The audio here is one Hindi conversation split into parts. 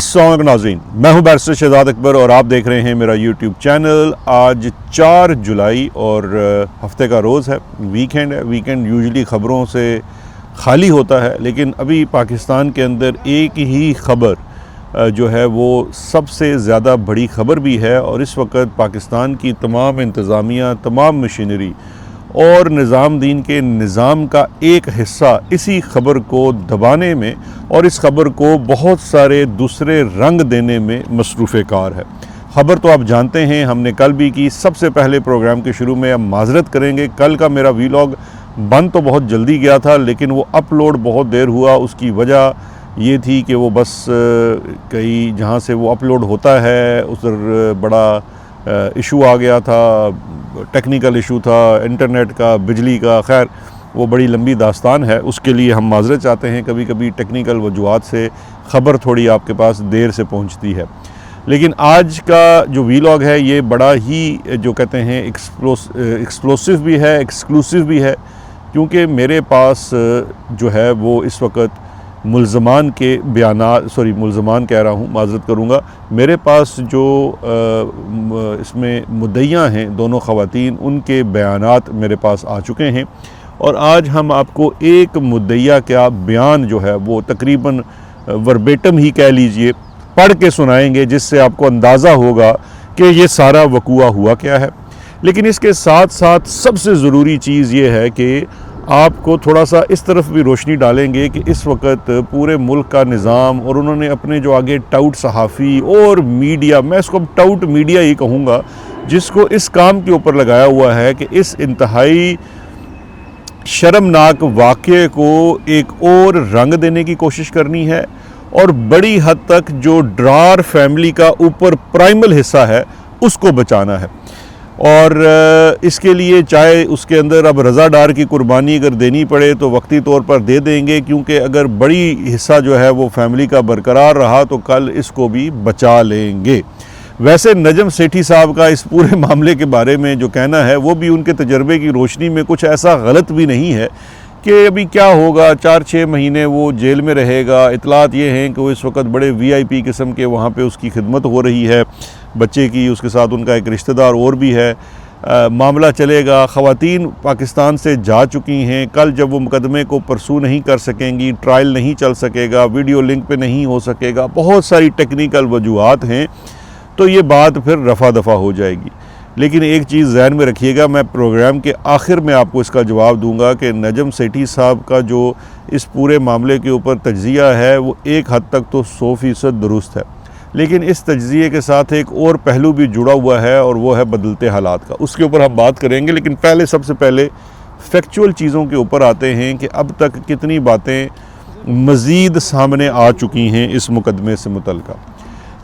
अस्सलाम नाज़रीन, मैं हूं बैरिस्टर शहजाद अकबर और आप देख रहे हैं मेरा यूट्यूब चैनल। आज 4 जुलाई और हफ्ते का रोज़ है, वीकेंड है। वीकेंड यूजुअली ख़बरों से खाली होता है, लेकिन अभी पाकिस्तान के अंदर एक ही ख़बर जो है वो सबसे ज़्यादा बड़ी ख़बर भी है और इस वक्त पाकिस्तान की तमाम इंतज़ामिया, तमाम मशीनरी और निज़ाम-दीन के निज़ाम का एक हिस्सा इसी ख़बर को दबाने में और इस ख़बर को बहुत सारे दूसरे रंग देने में मसरूफ़ कार है। ख़बर तो आप जानते हैं, हमने कल भी की। सबसे पहले प्रोग्राम के शुरू में हम माज़रत करेंगे, कल का मेरा वीलॉग बन तो बहुत जल्दी गया था, लेकिन वो अपलोड बहुत देर हुआ। उसकी वजह ये थी कि वो बस कहीं जहाँ से वो अपलोड होता है उधर बड़ा इशू आ गया था, टेक्निकल इशू था, इंटरनेट का, बिजली का। खैर वो बड़ी लंबी दास्तान है, उसके लिए हम माज़रत चाहते हैं। कभी कभी टेक्निकल वजूहात से ख़बर थोड़ी आपके पास देर से पहुंचती है। लेकिन आज का जो वीलॉग है ये बड़ा ही जो कहते हैं एक्सप्लोसिव भी है, एक्सक्लूसिव भी है, क्योंकि मेरे पास जो है वो इस वक्त मुल्ज़मान के मुल्ज़मान कह रहा हूँ, माज़रत करूँगा। मेरे पास जो इसमें मुद्दइयाँ हैं, दोनों ख़वातीन, उनके बयानात मेरे पास आ चुके हैं और आज हम आपको एक मुद्दइया का बयान जो है वो तकरीबन वर्बेटम ही कह लीजिए पढ़ के सुनाएंगे, जिससे आपको अंदाज़ा होगा कि ये सारा वक़ूआ हुआ क्या है। लेकिन इसके साथ साथ सबसे ज़रूरी चीज़ ये है कि आपको थोड़ा सा इस तरफ भी रोशनी डालेंगे कि इस वक्त पूरे मुल्क का निज़ाम और उन्होंने अपने जो आगे टाउट सहाफ़ी और मीडिया, मैं इसको टाउट मीडिया ही कहूँगा, जिसको इस काम के ऊपर लगाया हुआ है कि इस इंतहाई शर्मनाक वाक़ये को एक और रंग देने की कोशिश करनी है और बड़ी हद तक जो ड्रार फैमिली का ऊपर प्राइमल हिस्सा है उसको बचाना है। और इसके लिए चाहे उसके अंदर अब रज़ा डार की कुर्बानी अगर देनी पड़े तो वक्ती तौर पर दे देंगे, क्योंकि अगर बड़ी हिस्सा जो है वो फैमिली का बरकरार रहा तो कल इसको भी बचा लेंगे। वैसे नजम सेठी साहब का इस पूरे मामले के बारे में जो कहना है वो भी उनके तजर्बे की रोशनी में कुछ ऐसा गलत भी नहीं है कि अभी क्या होगा, 4-6 महीने वो जेल में रहेगा। इतलात ये हैं कि वो इस वक्त बड़े VIP किस्म के वहाँ पे उसकी खिदमत हो रही है बच्चे की, उसके साथ उनका एक रिश्तेदार और भी है। मामला चलेगा। ख़वातीन पाकिस्तान से जा चुकी हैं। कल जब वो मुकदमे को परसू नहीं कर सकेंगी, ट्रायल नहीं चल सकेगा, वीडियो लिंक पे नहीं हो सकेगा, बहुत सारी टेक्निकल वजूहात हैं, तो ये बात फिर रफ़ा दफ़ा हो जाएगी। लेकिन एक चीज़ ज़हन में रखिएगा, मैं प्रोग्राम के आखिर में आपको इसका जवाब दूंगा कि नजम सेठी साहब का जो इस पूरे मामले के ऊपर तज्ज़िया है वो एक हद तक तो 100% दुरुस्त है, लेकिन इस तज्ज़िये के साथ एक और पहलू भी जुड़ा हुआ है और वो है बदलते हालात का। उसके ऊपर हम बात करेंगे, लेकिन सबसे पहले फैक्चुअल चीज़ों के ऊपर आते हैं कि अब तक कितनी बातें मज़ीद सामने आ चुकी हैं इस मुकदमे से मुतल्लिक़।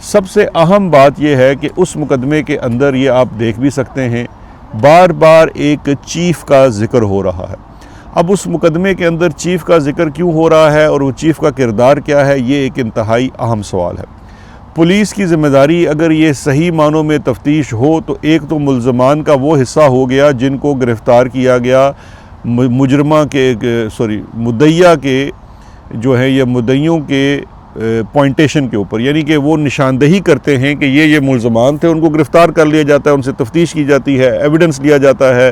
सबसे अहम बात यह है कि उस मुकदमे के अंदर ये आप देख भी सकते हैं, बार बार एक चीफ़ का ज़िक्र हो रहा है। अब उस मुकदमे के अंदर चीफ़ का ज़िक्र क्यों हो रहा है और वो चीफ़ का किरदार क्या है, ये एक इंतहाई अहम सवाल है। पुलिस की ज़िम्मेदारी अगर ये सही मानों में तफ्तीश हो तो एक तो मुल्ज़मान का वो हिस्सा हो गया जिनको गिरफ़्तार किया गया, मुद्दइया के जो है ये मुद्दइयों के पॉइंटेशन के ऊपर, यानी कि वो निशानदही करते हैं कि ये मुल्ज़मान थे, उनको गिरफ़्तार कर लिया जाता है, उनसे तफ्तीश की जाती है, एविडेंस लिया जाता है,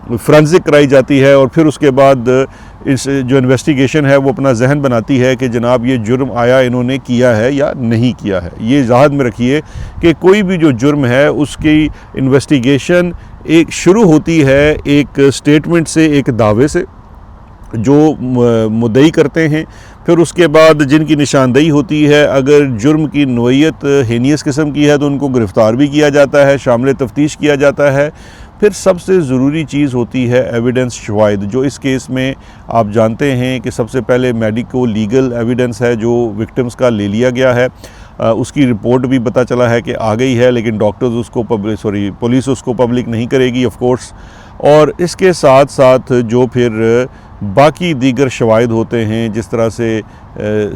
फोरेंसिक कराई जाती है और फिर उसके बाद इस जो इन्वेस्टिगेशन है वो अपना जहन बनाती है कि जनाब ये जुर्म आया इन्होंने किया है या नहीं किया है। ये ज़ाहद में रखिए कि कोई भी जो जुर्म है उसकी इन्वेस्टिगेशन एक शुरू होती है एक स्टेटमेंट से, एक दावे से जो मुद्दई करते हैं, फिर उसके बाद जिनकी निशानदही होती है, अगर जुर्म की नोयत हेनियस किस्म की है तो उनको गिरफ़्तार भी किया जाता है, शामिल तफ्तीश किया जाता है। फिर सबसे ज़रूरी चीज़ होती है एविडेंस शवाहिद, जो इस केस में आप जानते हैं कि सबसे पहले मेडिको लीगल एविडेंस है जो विक्टिम्स का ले लिया गया है। उसकी रिपोर्ट भी पता चला है कि आ गई है, लेकिन डॉक्टर्स उसको पुलिस उसको पब्लिक नहीं करेगी ऑफ कोर्स। और इसके साथ साथ जो फिर बाकी दीगर शवाहिद होते हैं, जिस तरह से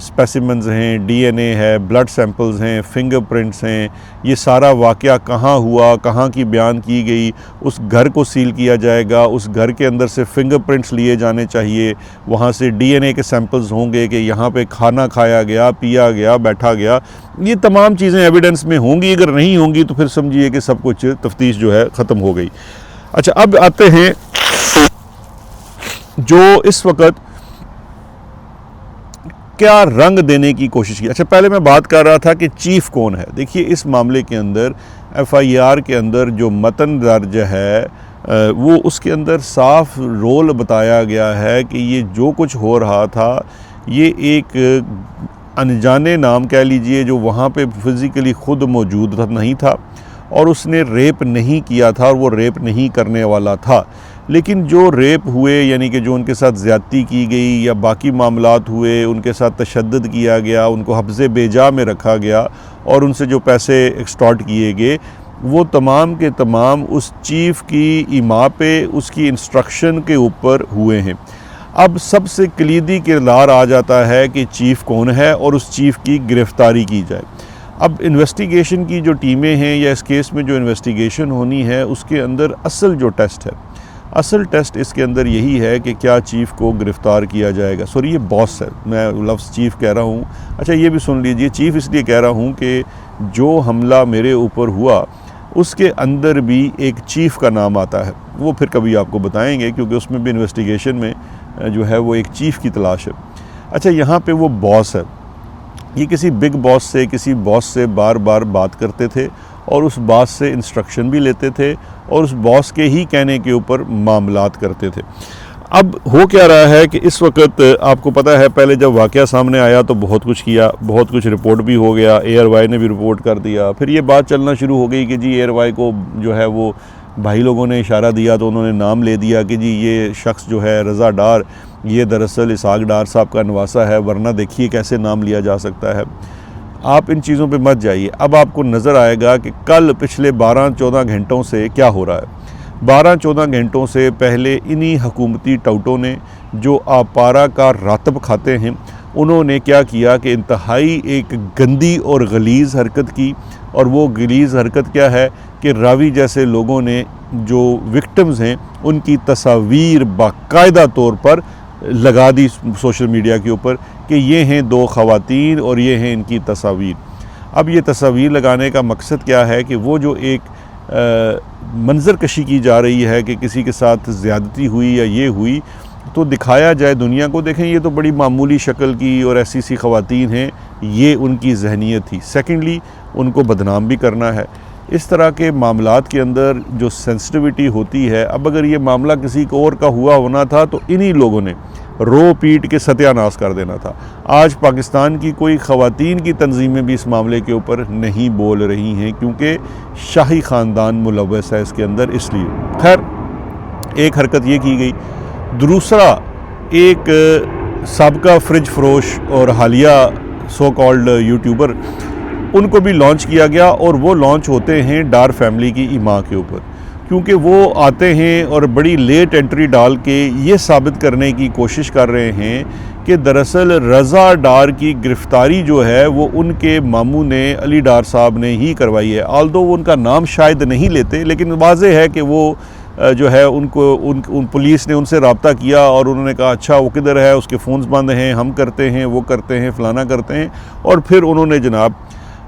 स्पेसिमेंस हैं, डीएनए है, ब्लड सैंपल्स हैं, फिंगरप्रिंट्स हैं, ये सारा वाक़या कहाँ हुआ, कहाँ की बयान की गई, उस घर को सील किया जाएगा, उस घर के अंदर से फिंगरप्रिंट्स लिए जाने चाहिए, वहाँ से डीएनए के सैंपल्स होंगे कि यहाँ पे खाना खाया गया, पिया गया, बैठा गया, ये तमाम चीज़ें एविडेंस में होंगी। अगर नहीं होंगी तो फिर समझिए कि सब कुछ तफ्तीश जो है ख़त्म हो गई। अच्छा, अब आते हैं जो इस वक्त क्या रंग देने की कोशिश की। अच्छा, पहले मैं बात कर रहा था कि चीफ़ कौन है। देखिए, इस मामले के अंदर एफआईआर के अंदर जो मतन दर्ज है वो उसके अंदर साफ रोल बताया गया है कि ये जो कुछ हो रहा था ये एक अनजाने नाम कह लीजिए जो वहाँ पे फिज़िकली ख़ुद मौजूद नहीं था और उसने रेप नहीं किया था और वो रेप नहीं करने वाला था। लेकिन जो रेप हुए यानी कि जो उनके साथ ज़्यादती की गई या बाकी मामलात हुए, उनके साथ तशद्दुद किया गया, उनको हफ्ज़े बेजा में रखा गया और उनसे जो पैसे एक्सटॉर्ट किए गए, वो तमाम के तमाम उस चीफ़ की इमा पे उसकी इंस्ट्रक्शन के ऊपर हुए हैं। अब सबसे कलीदी किरदार आ जाता है कि चीफ़ कौन है और उस चीफ़ की गिरफ़्तारी की जाए। अब इन्वेस्टिगेशन की जो टीमें हैं या इस केस में जो इन्वेस्टिगेशन होनी है उसके अंदर असल जो टेस्ट है, असल टेस्ट इसके अंदर यही है कि क्या चीफ़ को गिरफ़्तार किया जाएगा। सॉरी, ये बॉस है, मैं लफ्ज़ चीफ़ कह रहा हूँ। अच्छा, ये भी सुन लीजिए, चीफ़ इसलिए कह रहा हूँ कि जो हमला मेरे ऊपर हुआ उसके अंदर भी एक चीफ़ का नाम आता है, वो फिर कभी आपको बताएंगे क्योंकि उसमें भी इन्वेस्टिगेशन में जो है वो एक चीफ़ की तलाश है। अच्छा, यहाँ पे वो बॉस है, ये किसी बिग बॉस से, किसी बॉस से बार बार बात करते थे और उस बॉस से इंस्ट्रक्शन भी लेते थे और उस बॉस के ही कहने के ऊपर मामलात करते थे। अब हो क्या रहा है कि इस वक्त आपको पता है, पहले जब वाक़या सामने आया तो बहुत कुछ किया, बहुत कुछ रिपोर्ट भी हो गया, एयरवाई ने भी रिपोर्ट कर दिया। फिर ये बात चलना शुरू हो गई कि जी एयरवाई को जो है वो भाई लोगों ने इशारा दिया तो उन्होंने नाम ले दिया कि जी ये शख्स जो है रज़ा डार, ये दरअसल इसहाक डार साहब का नवासा है, वरना देखिए कैसे नाम लिया जा सकता है। आप इन चीज़ों पे मत जाइए। अब आपको नज़र आएगा कि कल पिछले 12-14 घंटों से क्या हो रहा है। 12-14 घंटों से पहले इन्हीं हुकूमती टाउटों ने जो आपारा का रातब खाते हैं, उन्होंने क्या किया कि इंतहाई एक गंदी और गलीज़ हरकत की। और वो गलीज़ हरकत क्या है कि रावी जैसे लोगों ने जो विक्टिम्स हैं उनकी तस्वीर बाकायदा तौर पर लगा दी सोशल मीडिया के ऊपर कि ये हैं 2 ख़वातीन और ये हैं इनकी तस्वीर। अब ये तस्वीर लगाने का मकसद क्या है कि वो जो एक मंजर कशी की जा रही है कि किसी के साथ ज़्यादती हुई या ये हुई, तो दिखाया जाए दुनिया को, देखें ये तो बड़ी मामूली शक्ल की और ऐसी सी ख़वातीन हैं, ये उनकी जहनीत थी। सेकेंडली, उनको बदनाम भी करना है। इस तरह के मामलात के अंदर जो सेंसिटिविटी होती है, अब अगर ये मामला किसी को और का हुआ होना था तो इन्हीं लोगों ने रो पीट के सत्यानाश कर देना था। आज पाकिस्तान की कोई ख़वातीन की तंजीमें भी इस मामले के ऊपर नहीं बोल रही हैं क्योंकि शाही ख़ानदान मुलव्वस है इसके अंदर, इसलिए। खैर, एक हरकत ये की गई। दूसरा, एक साबका फ्रिज फरोश और हालिया सो कॉल्ड यूट्यूबर, उनको भी लॉन्च किया गया और वो लॉन्च होते हैं डार फैमिली की इमा के ऊपर, क्योंकि वो आते हैं और बड़ी लेट एंट्री डाल के ये साबित करने की कोशिश कर रहे हैं कि दरअसल रज़ा डार की गिरफ़्तारी जो है वो उनके मामू ने, अली डार साहब ने ही करवाई है। ऑल्दो वो उनका नाम शायद नहीं लेते, लेकिन वाज़ेह है कि वो जो है उन पुलिस ने उनसे रब्ता किया और उन्होंने कहा अच्छा वो किधर है, उसके फ़ोन्स बंद हैं, हम करते हैं, वो करते हैं, फ़लाना करते हैं। और फिर उन्होंने जनाब,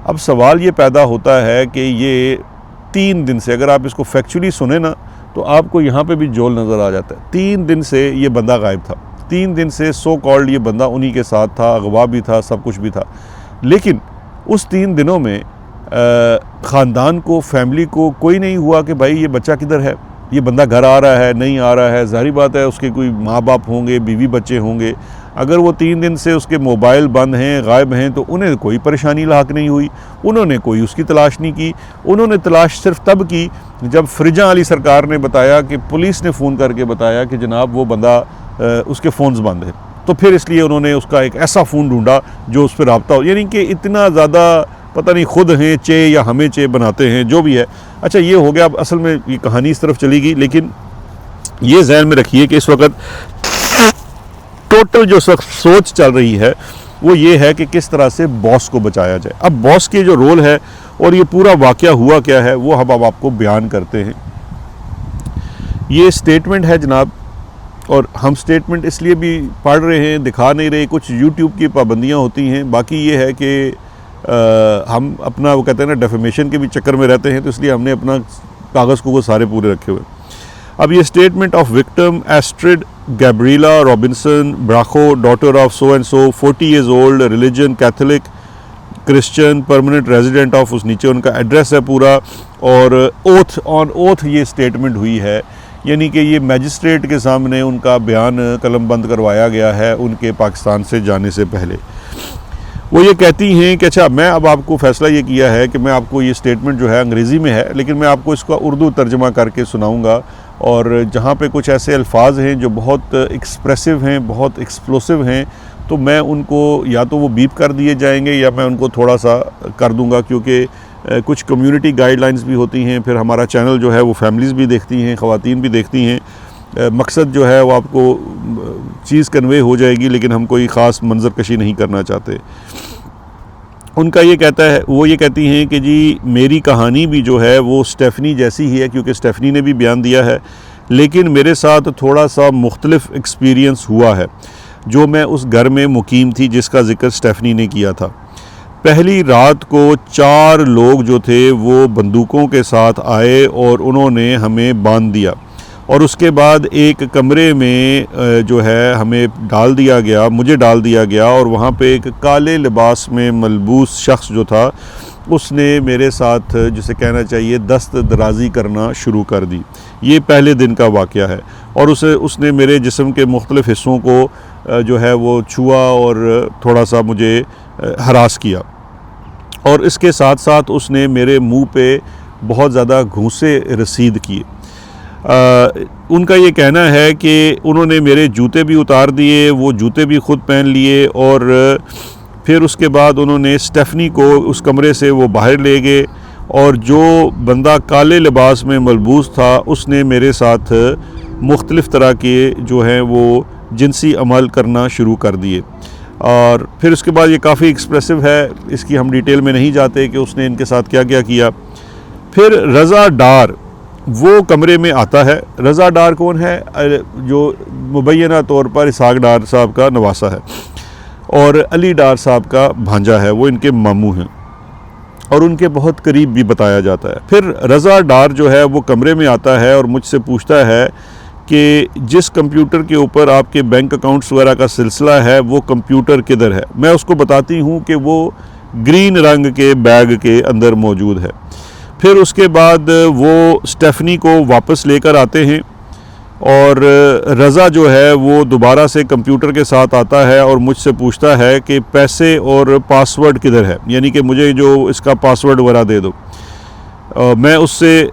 अब सवाल ये पैदा होता है कि ये 3 दिन से, अगर आप इसको फैक्चुअली सुने ना तो आपको यहाँ पे भी जोल नज़र आ जाता है। 3 दिन से ये बंदा गायब था, 3 दिन से सो कॉल्ड ये बंदा उन्हीं के साथ था, अगवा भी था, सब कुछ भी था। लेकिन उस 3 दिनों में ख़ानदान को, फैमिली को कोई नहीं हुआ कि भाई ये बच्चा किधर है, ये बंदा घर आ रहा है, नहीं आ रहा है। ज़ाहिर बात है उसके कोई माँ बाप होंगे, बीवी बच्चे होंगे। अगर वो 3 दिन से उसके मोबाइल बंद हैं, गायब हैं, तो उन्हें कोई परेशानी लाक नहीं हुई, उन्होंने कोई उसकी तलाश नहीं की। उन्होंने तलाश सिर्फ तब की जब फ्रिजा वाली सरकार ने बताया कि पुलिस ने फ़ोन करके बताया कि जनाब वो बंदा उसके फ़ोन्स बंद है, तो फिर इसलिए उन्होंने उसका एक ऐसा फ़ोन ढूंढा जो उस पर रब्ता हो। यानी कि इतना ज़्यादा पता नहीं खुद हैं चे या हमें चे बनाते हैं, जो भी है। अच्छा, ये हो गया। अब असल में ये कहानी इस तरफ चली गई, लेकिन ये जहन में रखिए कि इस वक्त टोटल जो सोच चल रही है वो ये है कि किस तरह से बॉस को बचाया जाए। अब बॉस के जो रोल है और ये पूरा वाक़या हुआ क्या है वो हम अब आपको बयान करते हैं। ये स्टेटमेंट है जनाब, और हम स्टेटमेंट इसलिए भी पढ़ रहे हैं, दिखा नहीं रहे, कुछ यूट्यूब की पाबंदियां होती हैं। बाकी ये है कि हम अपना वो कहते हैं ना डेफेमेशन के भी चक्कर में रहते हैं, तो इसलिए हमने अपना कागज़ को सारे पूरे रखे हुए। अब ये statement of victim Astrid Gabriela Robinson Bracho, daughter of so and so, 40 years old, religion Catholic, Christian, permanent resident of, उस नीचे उनका एड्रेस है पूरा, और ओथ ऑन ओथ ये स्टेटमेंट हुई है, यानी कि ये मैजिस्ट्रेट के सामने उनका बयान कलमबंद करवाया गया है उनके पाकिस्तान से जाने से पहले। वो ये कहती हैं कि अच्छा, मैं अब आपको फ़ैसला ये किया है कि मैं आपको ये स्टेटमेंट जो है अंग्रेज़ी में है, लेकिन मैं आपको इसका उर्दू तर्जमा करके सुनाऊंगा, और जहाँ पे कुछ ऐसे अल्फाज हैं जो बहुत एक्सप्रेसिव हैं, बहुत एक्सप्लोसिव हैं, तो मैं उनको या तो वो बीप कर दिए जाएंगे या मैं उनको थोड़ा सा कर दूंगा, क्योंकि कुछ कम्युनिटी गाइडलाइंस भी होती हैं। फिर हमारा चैनल जो है वो फैमिलीज़ भी देखती हैं, ख़वातीन भी देखती हैं। मकसद जो है वो आपको चीज़ कन्वे हो जाएगी, लेकिन हम कोई ख़ास मंजर कशी नहीं करना चाहते। उनका ये कहता है, वो ये कहती हैं कि जी मेरी कहानी भी जो है वो स्टेफनी जैसी ही है, क्योंकि स्टेफनी ने भी बयान दिया है, लेकिन मेरे साथ थोड़ा सा मुख्तलिफ एक्सपीरियंस हुआ है। जो मैं उस घर में मुकीम थी जिसका ज़िक्र स्टेफनी ने किया था। पहली रात को 4 लोग जो थे वो बंदूकों के साथ आए और उन्होंने हमें बांध दिया, और उसके बाद एक कमरे में जो है हमें डाल दिया गया, मुझे डाल दिया गया, और वहाँ पे एक काले लिबास में मलबूस शख्स जो था उसने मेरे साथ, जिसे कहना चाहिए, दस्त दराज़ी करना शुरू कर दी। ये पहले दिन का वाक़या है, और उसने मेरे जिस्म के मुख्तलिफ़ हिस्सों को जो है वो छुआ और थोड़ा सा मुझे हरास किया, और इसके साथ साथ उसने मेरे मुंह पे बहुत ज़्यादा घूंसे रसीद किए। उनका ये कहना है कि उन्होंने मेरे जूते भी उतार दिए, वो जूते भी ख़ुद पहन लिए, और फिर उसके बाद उन्होंने स्टेफनी को उस कमरे से वो बाहर ले गए, और जो बंदा काले लिबास में मलबूस था उसने मेरे साथ मुख्तलिफ़ तरह के जो हैं वो जिनसी अमल करना शुरू कर दिए। और फिर उसके बाद ये काफ़ी एक्सप्रेसिव है, इसकी हम डिटेल में नहीं जाते कि उसने इनके साथ क्या क्या किया। फिर रज़ा डार वो कमरे में आता है। रज़ा डार कौन है? जो मुबैना तौर पर इसहाक डार साहब का नवासा है और अली डार साहब का भांजा है, वो इनके मामू हैं और उनके बहुत करीब भी बताया जाता है। फिर रज़ा डार जो है वो कमरे में आता है और मुझसे पूछता है कि जिस कंप्यूटर के ऊपर आपके बैंक अकाउंट्स वगैरह का सिलसिला है वो कंप्यूटर किधर है। मैं उसको बताती हूँ कि वो ग्रीन रंग के बैग के अंदर मौजूद है। फिर उसके बाद वो स्टेफनी को वापस लेकर आते हैं और रज़ा जो है वो दोबारा से कंप्यूटर के साथ आता है और मुझसे पूछता है कि पैसे और पासवर्ड किधर है, यानी कि मुझे जो इसका पासवर्ड वगैरह दे दो। मैं उससे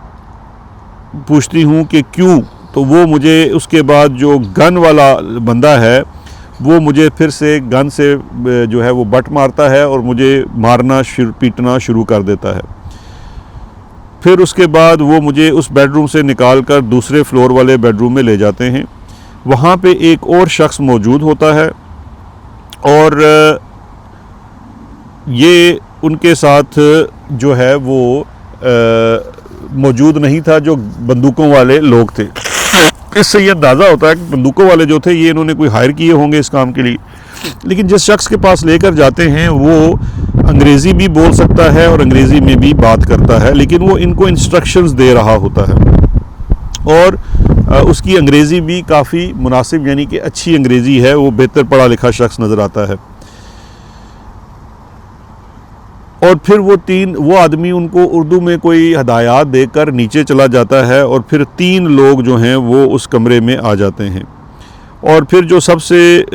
पूछती हूँ कि क्यों, तो वो मुझे उसके बाद जो गन वाला बंदा है वो मुझे फिर से गन से जो है वो बट मारता है और मुझे मारना पीटना शुरू कर देता है। फिर उसके बाद वो मुझे उस बेडरूम से निकाल कर दूसरे फ्लोर वाले बेडरूम में ले जाते हैं। वहाँ पे एक और शख्स मौजूद होता है और ये उनके साथ जो है वो मौजूद नहीं था, जो बंदूकों वाले लोग थे। इससे ये अंदाज़ा होता है कि बंदूकों वाले जो थे ये इन्होंने कोई हायर किए होंगे इस काम के लिए। लेकिन जिस शख्स के पास लेकर जाते हैं वो अंग्रेज़ी भी बोल सकता है और अंग्रेज़ी में भी बात करता है, लेकिन वो इनको इंस्ट्रक्शंस दे रहा होता है और उसकी अंग्रेज़ी भी काफ़ी मुनासिब, यानी कि अच्छी अंग्रेज़ी है, वो बेहतर पढ़ा लिखा शख्स नज़र आता है। और फिर वो आदमी उनको उर्दू में कोई हदायत देकर नीचे चला जाता है और फिर 3 लोग जो हैं वो उस कमरे में आ जाते हैं। और फिर जो सबसे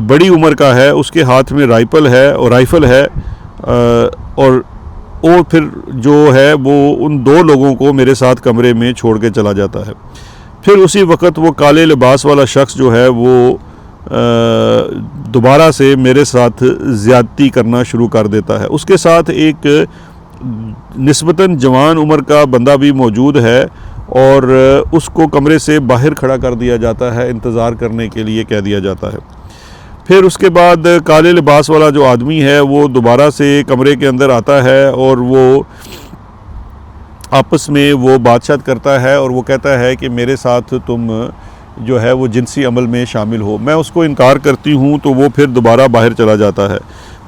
बड़ी उम्र का है उसके हाथ में राइफ़ल है और फिर जो है वो उन 2 लोगों को मेरे साथ कमरे में छोड़ के चला जाता है। फिर उसी वक्त वो काले लिबास वाला शख्स जो है वो दोबारा से मेरे साथ ज़्यादती करना शुरू कर देता है। उसके साथ एक निस्बतन जवान उम्र का बंदा भी मौजूद है और उसको कमरे से बाहर खड़ा कर दिया जाता है, इंतज़ार करने के लिए कह दिया जाता है। फिर उसके बाद काले लिबास वाला जो आदमी है वो दोबारा से कमरे के अंदर आता है और वो आपस में वो बातचीत करता है और वो कहता है कि मेरे साथ तुम जो है वो जिनसी अमल में शामिल हो। मैं उसको इनकार करती हूँ तो वो फिर दोबारा बाहर चला जाता है।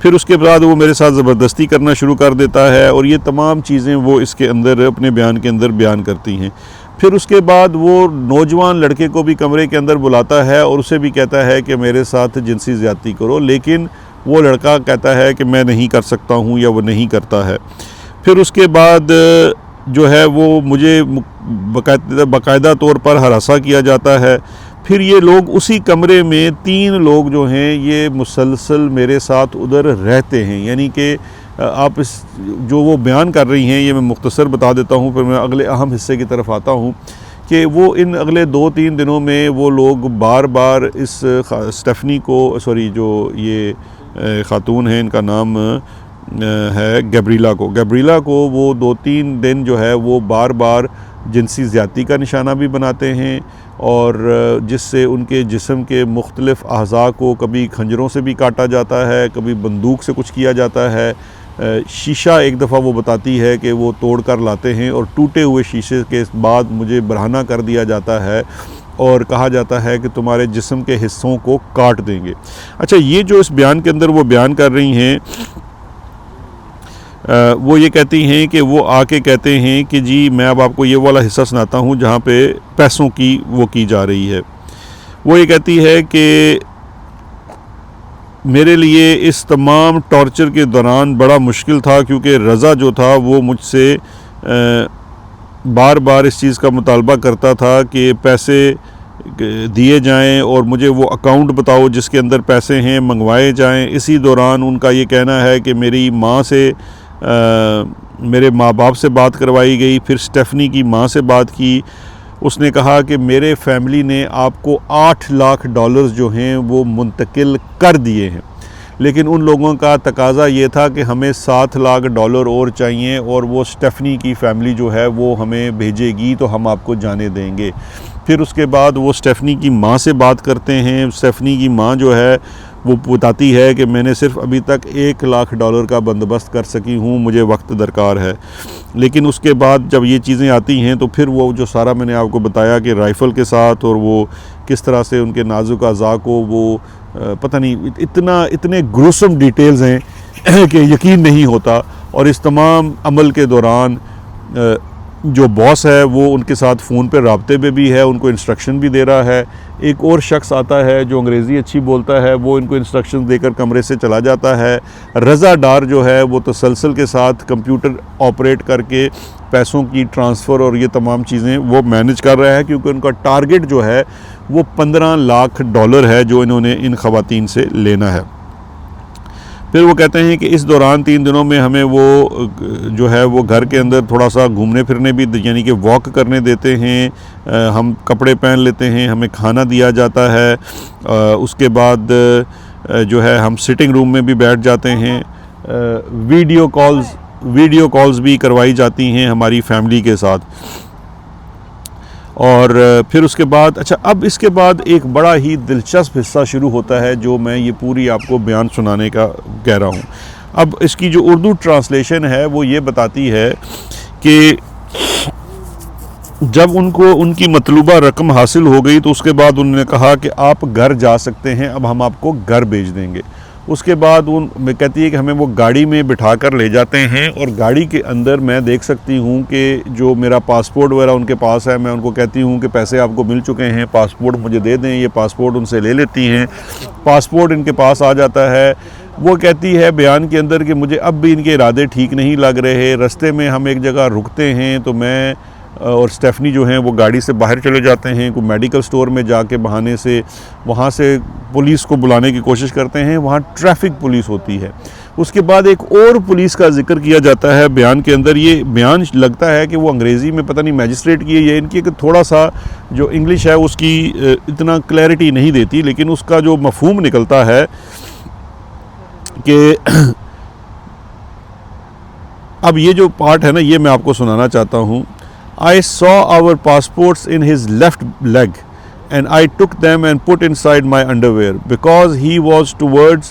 फिर उसके बाद वो मेरे साथ ज़बरदस्ती करना शुरू कर देता है और ये तमाम चीज़ें वो इसके अंदर अपने बयान के अंदर बयान करती हैं। फिर उसके बाद वो नौजवान लड़के को भी कमरे के अंदर बुलाता है और उसे भी कहता है कि मेरे साथ जिनसी ज़्यादती करो, लेकिन वो लड़का कहता है कि मैं नहीं कर सकता हूँ या वो नहीं करता है। फिर उसके बाद जो है वो मुझे बाकायदा तौर पर हरासा किया जाता है। फिर ये लोग उसी कमरे में 3 लोग जो हैं ये मुसलसल मेरे साथ उधर रहते हैं। यानी कि आप इस जो वो बयान कर रही हैं ये मैं मुख्तसर बता देता हूँ, फिर मैं अगले अहम हिस्से की तरफ आता हूँ कि वो इन अगले 2-3 दिनों में वो लोग बार बार इस स्टेफनी को, सॉरी जो ये ख़ातून है इनका नाम है गैब्रिला को वो 2-3 दिन जो है वो बार बार जिनसी ज़्यादती का निशाना भी बनाते हैं और जिससे उनके जिस्म के मुख्तलिफ़ अज़ा को कभी खंजरों से भी काटा जाता है, कभी बंदूक से कुछ किया जाता है। शीशा एक दफ़ा वो बताती है कि वो तोड़ कर लाते हैं और टूटे हुए शीशे के बाद मुझे बरहना कर दिया जाता है और कहा जाता है कि तुम्हारे जिस्म के हिस्सों को काट देंगे। अच्छा, ये जो इस बयान के अंदर वो बयान कर रही हैं वो ये कहती हैं कि वो आके कहते हैं कि जी मैं अब आपको ये वाला हिस्सा सुनाता हूँ जहाँ पे पैसों की वो की जा रही है। वो ये कहती है कि मेरे लिए इस तमाम टॉर्चर के दौरान बड़ा मुश्किल था क्योंकि रज़ा जो था वो मुझसे बार बार इस चीज़ का मुतालबा करता था कि पैसे दिए जाएं और मुझे वो अकाउंट बताओ जिसके अंदर पैसे हैं मंगवाए जाएं। इसी दौरान उनका ये कहना है कि मेरी माँ से मेरे माँ बाप से बात करवाई गई। फिर स्टेफनी की माँ से बात की, उसने कहा कि मेरे फैमिली ने आपको $8 लाख जो हैं वो मुंतकिल कर दिए हैं, लेकिन उन लोगों का तकाज़ा ये था कि हमें $7 लाख और चाहिए और वो स्टेफनी की फ़ैमिली जो है वो हमें भेजेगी तो हम आपको जाने देंगे। फिर उसके बाद वो स्टेफनी की माँ से बात करते हैं। स्टेफनी की माँ जो है वो बताती है कि मैंने सिर्फ अभी तक $1 लाख का बंदोबस्त कर सकी हूँ, मुझे वक्त दरकार है। लेकिन उसके बाद जब ये चीज़ें आती हैं तो फिर वो जो सारा मैंने आपको बताया कि राइफ़ल के साथ और वो किस तरह से उनके नाजुक अज़ा को वो पता नहीं इतने ग्रूसम डिटेल्स हैं कि यकीन नहीं होता। और इस तमाम अमल के दौरान जो बॉस है वो उनके साथ फ़ोन पे राब्ते पे भी है, उनको इंस्ट्रक्शन भी दे रहा है। एक और शख्स आता है जो अंग्रेज़ी अच्छी बोलता है, वो इनको इंस्ट्रक्शन देकर कमरे से चला जाता है। रज़ा डार जो है वो तसलसल के साथ कंप्यूटर ऑपरेट करके पैसों की ट्रांसफ़र और ये तमाम चीज़ें वो मैनेज कर रहा है क्योंकि उनका टारगेट जो है वो $15 लाख है जो इन्होंने इन ख़वातीन से लेना है। फिर वो कहते हैं कि इस दौरान 3 दिनों में हमें वो जो है वो घर के अंदर थोड़ा सा घूमने फिरने भी यानी कि वॉक करने देते हैं, हम कपड़े पहन लेते हैं, हमें खाना दिया जाता है। उसके बाद जो है हम सिटिंग रूम में भी बैठ जाते हैं। वीडियो कॉल्स भी करवाई जाती हैं हमारी फैमिली के साथ। और फिर उसके बाद अच्छा, अब इसके बाद एक बड़ा ही दिलचस्प हिस्सा शुरू होता है जो मैं ये पूरी आपको बयान सुनाने का कह रहा हूँ। अब इसकी जो उर्दू ट्रांसलेशन है वो ये बताती है कि जब उनको उनकी मतलूबा रकम हासिल हो गई तो उसके बाद उन्होंने कहा कि आप घर जा सकते हैं, अब हम आपको घर भेज देंगे। उसके बाद मैं कहती है कि हमें वो गाड़ी में बिठा कर ले जाते हैं और गाड़ी के अंदर मैं देख सकती हूँ कि जो मेरा पासपोर्ट वगैरह उनके पास है, मैं उनको कहती हूँ कि पैसे आपको मिल चुके हैं, पासपोर्ट मुझे दे दें। ये पासपोर्ट उनसे ले लेती हैं, पासपोर्ट इनके पास आ जाता है। वो कहती है बयान के अंदर कि मुझे अब भी इनके इरादे ठीक नहीं लग रहे। रास्ते में हम एक जगह रुकते हैं तो मैं और स्टेफनी जो हैं वो गाड़ी से बाहर चले जाते हैं, कोई मेडिकल स्टोर में जाके बहाने से वहाँ से पुलिस को बुलाने की कोशिश करते हैं। वहाँ ट्रैफिक पुलिस होती है। उसके बाद एक और पुलिस का जिक्र किया जाता है बयान के अंदर। ये बयान लगता है कि वो अंग्रेज़ी में पता नहीं मैजिस्ट्रेट की है या इनकी, कि थोड़ा सा जो इंग्लिश है उसकी इतना क्लैरिटी नहीं देती, लेकिन उसका जो मफहूम निकलता है कि अब ये जो पार्ट है ना, ये मैं आपको सुनाना चाहता हूँ। I saw our passports in his left leg and I took them and put inside my underwear because he was towards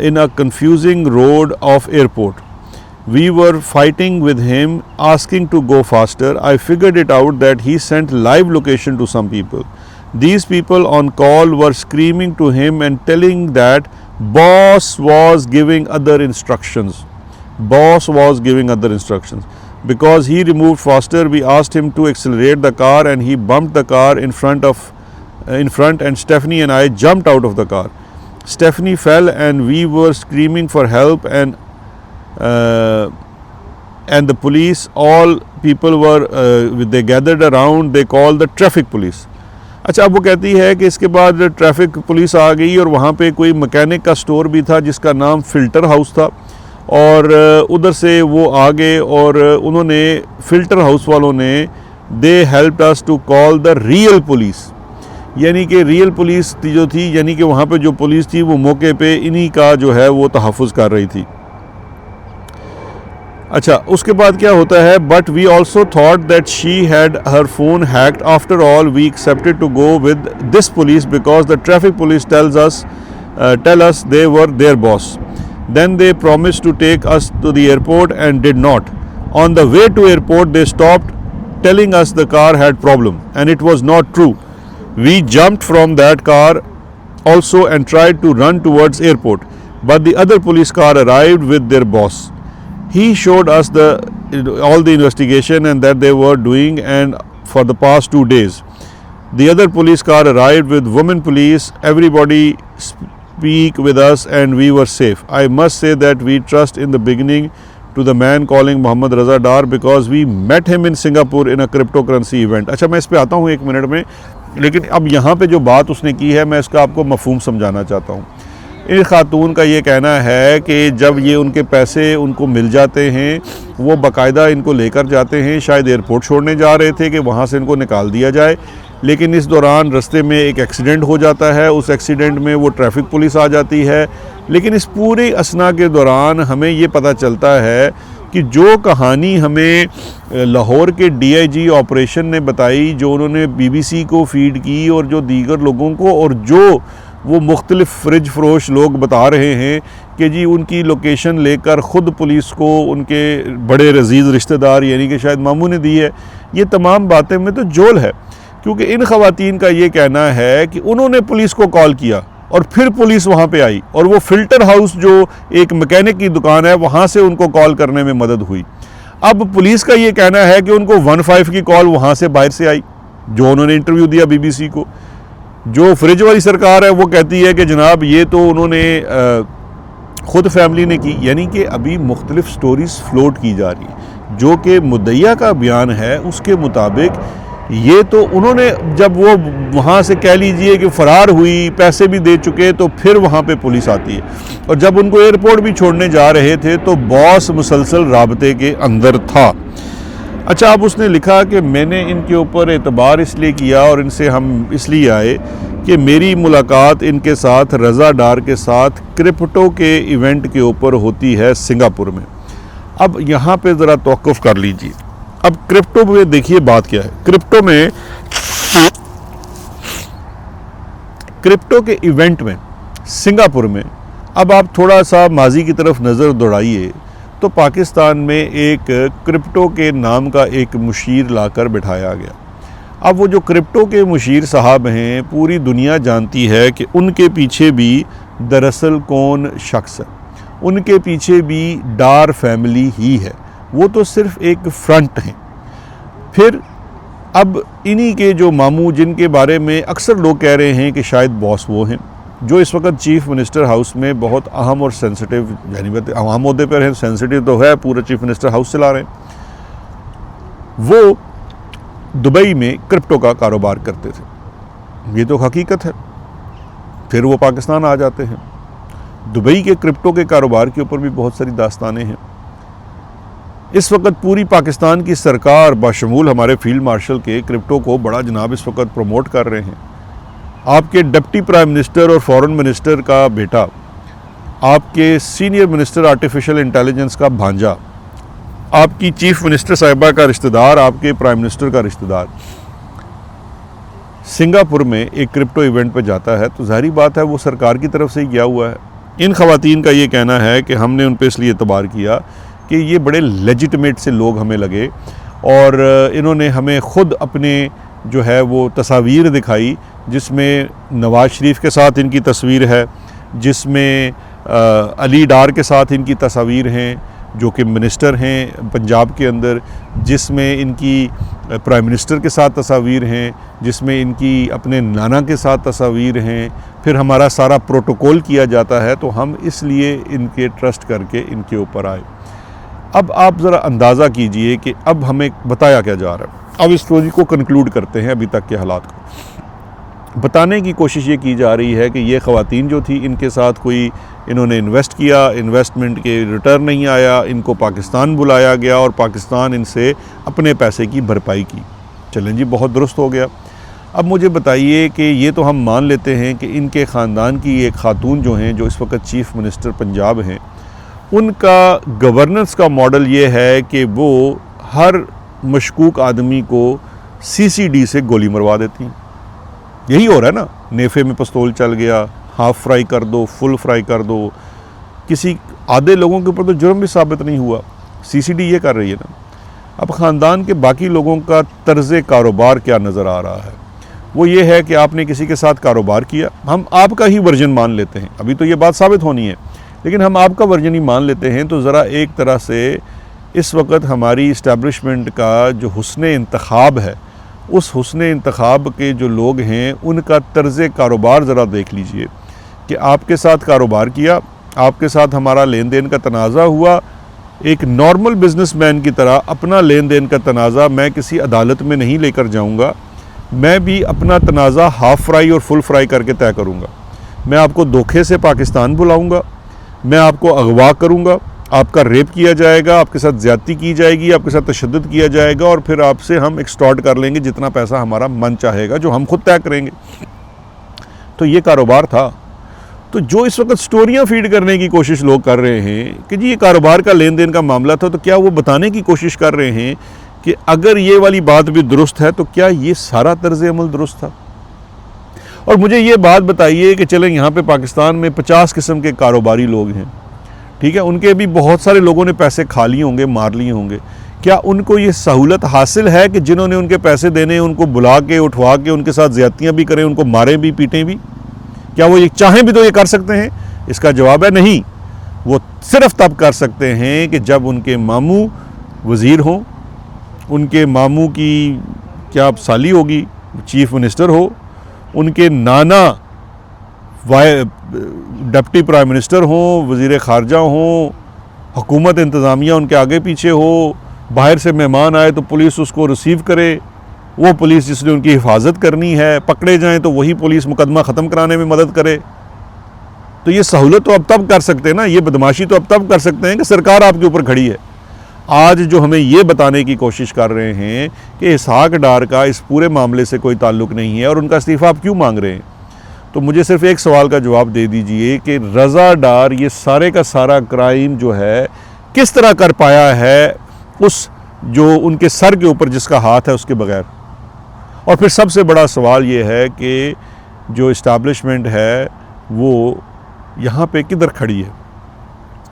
in a confusing road of airport. We were fighting with him, asking to go faster. I figured it out that he sent live location to some people. These people on call were screaming to him and telling that boss was giving other instructions. Boss was giving other instructions. Because he removed faster, we asked him to accelerate the car and he bumped the car in front and Stephanie and I jumped out of the car. Stephanie fell and we were screaming for help and the police, all people were they gathered around, they called the traffic police. अच्छा, अब वो कहती है कि इसके बाद ट्रैफिक पुलिस आ गई और वहाँ पे कोई मैकेनिक का स्टोर भी था जिसका नाम फ़िल्टर हाउस था और उधर से वो आ गए और उन्होंने फ़िल्टर हाउस वालों ने they helped us to call the real police, यानी कि रियल पुलिस जो थी, यानी कि वहाँ पे जो पुलिस थी वो मौके पे इन्हीं का जो है वो तहफ़्फ़ुज़ कर रही थी। अच्छा, उसके बाद क्या होता है, but we also thought that she had her phone hacked. After all we accepted to go with this police because the traffic police tell us they were there boss. Then they promised to take us to the airport and did not. On the way to airport, they stopped telling us the car had problem and it was not true. We jumped from that car also and tried to run towards airport, but the other police car arrived with their boss. He showed us all the investigation and that they were doing and for the past 2 days. The other police car arrived with women police. Everybody speak with us and we were safe. I must say that we trust in the beginning to the man calling Mohammad Raza Dar because we met him in Singapore in a cryptocurrency event. अच्छा, मैं इस पे आता हूँ 1 मिनट में, लेकिन अब यहाँ पे जो बात उसने की है मैं इसका आपको मफहूम समझाना चाहता हूँ। इस खातून का ये कहना है कि जब ये उनके पैसे उनको मिल जाते हैं, वो बाकायदा इनको लेकर जाते हैं, शायद एयरपोर्ट छोड़ने जा रहे थे कि वहाँ से इनको निकाल दिया जाए, लेकिन इस दौरान रास्ते में एक एक्सीडेंट हो जाता है। उस एक्सीडेंट में वो ट्रैफिक पुलिस आ जाती है। लेकिन इस पूरे असना के दौरान हमें ये पता चलता है कि जो कहानी हमें लाहौर के DIG ऑपरेशन ने बताई, जो उन्होंने BBC को फीड की और जो दीगर लोगों को, और जो वो मुख्तलिफ़ फ्रिज फरोश लोग बता रहे हैं कि जी उनकी लोकेशन लेकर ख़ुद पुलिस को उनके बड़े रजीज़ रिश्तेदार यानी कि शायद मामू ने दी है, ये तमाम बातें में तो जोल है। क्योंकि इन ख़वातीन का ये कहना है कि उन्होंने पुलिस को कॉल किया और फिर पुलिस वहाँ पे आई और वो फ़िल्टर हाउस जो एक मैकेनिक की दुकान है वहाँ से उनको कॉल करने में मदद हुई। अब पुलिस का ये कहना है कि उनको 15 की कॉल वहाँ से बाहर से आई, जो उन्होंने इंटरव्यू दिया BBC को। जो फ्रिज वाली सरकार है वो कहती है कि जनाब ये तो उन्होंने ख़ुद फैमिली ने की, यानी कि अभी मुख्तलिफ़ स्टोरीज़ फ्लोट की जा रही है। जो कि मुद्दइया का बयान है उसके मुताबिक ये तो उन्होंने, जब वो वहाँ से कह लीजिए कि फ़रार हुई, पैसे भी दे चुके, तो फिर वहाँ पे पुलिस आती है, और जब उनको एयरपोर्ट भी छोड़ने जा रहे थे तो बॉस मुसलसल राबते के अंदर था। अच्छा, अब उसने लिखा कि मैंने इनके ऊपर एतबार इसलिए किया और इनसे हम इसलिए आए कि मेरी मुलाकात इनके साथ रज़ा डार के साथ क्रिप्टो के इवेंट के ऊपर होती है सिंगापुर में। अब यहाँ पे ज़रा तवक्कुफ़ कर लीजिए। अब क्रिप्टो में देखिए बात क्या है। क्रिप्टो के इवेंट में सिंगापुर में, अब आप थोड़ा सा माजी की तरफ नज़र दौड़ाइए तो पाकिस्तान में एक क्रिप्टो के नाम का एक मुशीर लाकर बिठाया गया। अब वो जो क्रिप्टो के मुशीर साहब हैं, पूरी दुनिया जानती है कि उनके पीछे भी दरअसल कौन शख्स है, उनके पीछे भी डार फैमिली ही है। वो तो सिर्फ़ एक फ्रंट हैं। फिर अब इन्हीं के जो मामू, जिनके बारे में अक्सर लोग कह रहे हैं कि शायद बॉस वो हैं, जो इस वक्त चीफ़ मिनिस्टर हाउस में बहुत अहम और सेंसिटिव, यानी अहम ओहदे पर हैं, सेंसिटिव तो है, पूरा चीफ़ मिनिस्टर हाउस चला रहे हैं, वो दुबई में क्रिप्टो का कारोबार करते थे। ये तो हकीकत है। फिर वो पाकिस्तान आ जाते हैं। दुबई के क्रिप्टो के कारोबार के ऊपर भी बहुत सारी दास्तानें हैं। इस वक्त पूरी पाकिस्तान की सरकार बाशमूल हमारे फील्ड मार्शल के क्रिप्टो को बड़ा जनाब इस वक्त प्रमोट कर रहे हैं। आपके डिप्टी प्राइम मिनिस्टर और फॉरेन मिनिस्टर का बेटा, आपके सीनियर मिनिस्टर आर्टिफिशियल इंटेलिजेंस का भांजा, आपकी चीफ मिनिस्टर साहिबा का रिश्तेदार, आपके प्राइम मिनिस्टर का रिश्तेदार सिंगापुर में एक क्रिप्टो इवेंट पर जाता है, तो ज़ाहिर बात है वो सरकार की तरफ से ही गया हुआ है। इन ख़वातीन का ये कहना है कि हमने उन पर इसलिए एतबार किया कि ये बड़े लेजिटिमेट से लोग हमें लगे, और इन्होंने हमें ख़ुद अपने जो है वो तस्वीर दिखाई, जिसमें नवाज़ शरीफ के साथ इनकी तस्वीर है, जिसमें अली डार के साथ इनकी तस्वीर हैं जो कि मिनिस्टर हैं पंजाब के अंदर, जिसमें इनकी प्राइम मिनिस्टर के साथ तस्वीर हैं, जिसमें इनकी अपने नाना के साथ तस्वीर हैं। फिर हमारा सारा प्रोटोकॉल किया जाता है, तो हम इसलिए इनके ट्रस्ट करके इनके ऊपर आए। अब आप ज़रा अंदाज़ा कीजिए कि अब हमें बताया क्या जा रहा है। अब इस स्टोरी को कंक्लूड करते हैं, अभी तक के हालात को बताने की कोशिश ये की जा रही है कि ये ख़वातीन जो थी, इनके साथ कोई इन्होंने इन्वेस्ट किया, इन्वेस्टमेंट के रिटर्न नहीं आया, इनको पाकिस्तान बुलाया गया और पाकिस्तान इनसे अपने पैसे की भरपाई की। चलें जी, बहुत दुरुस्त हो गया। अब मुझे बताइए कि ये तो हम मान लेते हैं कि इनके ख़ानदान की एक खातून जो हैं, जो इस वक्त चीफ़ मिनिस्टर पंजाब हैं, उनका गवर्नेंस का मॉडल ये है कि वो हर मशकूक आदमी को CCD से गोली मरवा देती हैं। यही हो रहा है ना, नेफे में पिस्तौल चल गया, हाफ़ फ्राई कर दो, फुल फ्राई कर दो। किसी आधे लोगों के ऊपर तो जुर्म भी साबित नहीं हुआ, CCD ये कर रही है ना। अब ख़ानदान के बाकी लोगों का तर्ज़ कारोबार क्या नज़र आ रहा है, वो ये है कि आपने किसी के साथ कारोबार किया, हम आपका ही वर्जन मान लेते हैं, अभी तो ये बात साबित होनी है, लेकिन हम आपका वर्जन ही मान लेते हैं। तो ज़रा एक तरह से इस वक्त हमारी इस्टेब्लिशमेंट का जो हुस्न इंतखाब है, उस हुस्न इंतखाब के जो लोग हैं, उनका तर्ज़ कारोबार ज़रा देख लीजिए कि आपके साथ कारोबार किया, आपके साथ हमारा लेन देन का तनाज़ा हुआ, एक नॉर्मल बिजनेसमैन की तरह अपना लेन देन का तनाज़ा मैं किसी अदालत में नहीं लेकर जाऊंगा, मैं भी अपना तनाज़ा हाफ़ फ्राई और फुल फ्राई करके तय करूंगा। मैं आपको धोखे से पाकिस्तान बुलाऊंगा, मैं आपको अगवा करूंगा, आपका रेप किया जाएगा, आपके साथ ज़्यादती की जाएगी, आपके साथ तशद्दुद किया जाएगा, और फिर आपसे हम एक्सटॉर्ट कर लेंगे जितना पैसा हमारा मन चाहेगा, जो हम खुद तय करेंगे। तो ये कारोबार था। तो जो इस वक्त स्टोरियां फीड करने की कोशिश लोग कर रहे हैं कि जी ये कारोबार का लेन देन का मामला था, तो क्या वो बताने की कोशिश कर रहे हैं कि अगर ये वाली बात भी दुरुस्त है तो क्या ये सारा तर्ज़ अमल दुरुस्त था? और मुझे ये बात बताइए कि चलें, यहाँ पे पाकिस्तान में 50 किस्म के कारोबारी लोग हैं, ठीक है, उनके भी बहुत सारे लोगों ने पैसे खा लिए होंगे, मार लिए होंगे। क्या उनको ये सहूलत हासिल है कि जिन्होंने उनके पैसे देने उनको बुला के उठवा के उनके साथ ज़्यादतियाँ भी करें, उनको मारें भी, पीटें भी? क्या वो ये चाहें भी तो ये कर सकते हैं? इसका जवाब है नहीं। वो सिर्फ तब कर सकते हैं कि जब उनके मामू वज़ीर हों, उनके मामू की क्या साली होगी चीफ मिनिस्टर हो, उनके नाना डिप्टी प्राइम मिनिस्टर हों, वज़ीर ख़ारजा हों, हुकूमत इंतज़ामिया उनके आगे पीछे हो, बाहर से मेहमान आए तो पुलिस उसको रिसीव करे, वो पुलिस जिसने उनकी हिफाजत करनी है, पकड़े जाएं तो वही पुलिस मुकदमा ख़त्म कराने में मदद करे। तो ये सहूलत तो अब तब कर सकते हैं ना, ये बदमाशी तो अब तब कर सकते हैं कि सरकार आपके ऊपर खड़ी है। आज जो हमें ये बताने की कोशिश कर रहे हैं कि इसहाक डार का इस पूरे मामले से कोई ताल्लुक़ नहीं है और उनका इस्तीफ़ा आप क्यों मांग रहे हैं, तो मुझे सिर्फ एक सवाल का जवाब दे दीजिए कि रज़ा डार ये सारे का सारा क्राइम जो है किस तरह कर पाया है उस जो उनके सर के ऊपर जिसका हाथ है उसके बगैर। और फिर सबसे बड़ा सवाल ये है कि जो इस्टेब्लिशमेंट है वो यहाँ पे किधर खड़ी है।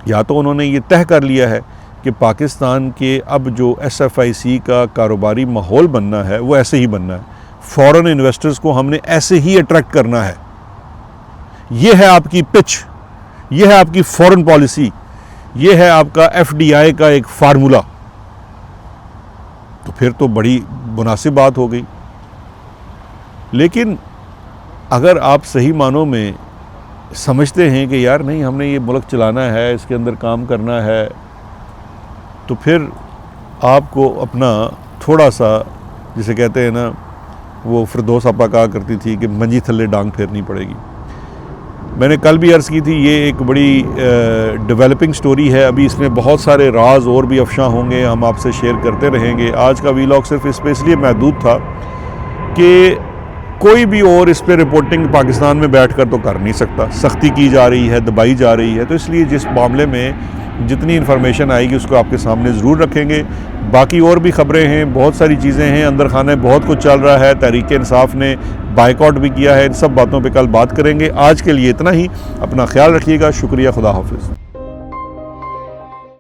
या तो उन्होंने ये तय कर लिया है कि पाकिस्तान के अब जो SFIC का कारोबारी माहौल बनना है वो ऐसे ही बनना है, फॉरेन इन्वेस्टर्स को हमने ऐसे ही अट्रैक्ट करना है, ये है आपकी पिच, ये है आपकी फॉरेन पॉलिसी, ये है आपका FDI का एक फार्मूला। तो फिर तो बड़ी मुनासिब बात हो गई। लेकिन अगर आप सही मानों में समझते हैं कि यार नहीं, हमने ये मुल्क चलाना है, इसके अंदर काम करना है, तो फिर आपको अपना थोड़ा सा, जिसे कहते हैं ना, वो फिरदौस आपा कहा करती थी कि मंजी थल्ले डांग फेरनी पड़ेगी। मैंने कल भी अर्ज़ की थी, ये एक बड़ी डेवलपिंग स्टोरी है, अभी इसमें बहुत सारे राज और भी अफशा होंगे, हम आपसे शेयर करते रहेंगे। आज का वीलॉग सिर्फ इस पर इसलिए महदूद था कि कोई भी और इस पर रिपोर्टिंग पाकिस्तान में बैठ कर तो कर नहीं सकता, सख्ती की जा रही है, दबाई जा रही है। तो इसलिए जिस मामले में जितनी इन्फॉर्मेशन आएगी उसको आपके सामने ज़रूर रखेंगे। बाकी और भी ख़बरें हैं, बहुत सारी चीज़ें हैं, अंदर खाने बहुत कुछ चल रहा है। तहरीक इंसाफ ने बाइकआउट भी किया है। इन सब बातों पे कल बात करेंगे। आज के लिए इतना ही। अपना ख्याल रखिएगा। शुक्रिया। खुदा हाफिज़।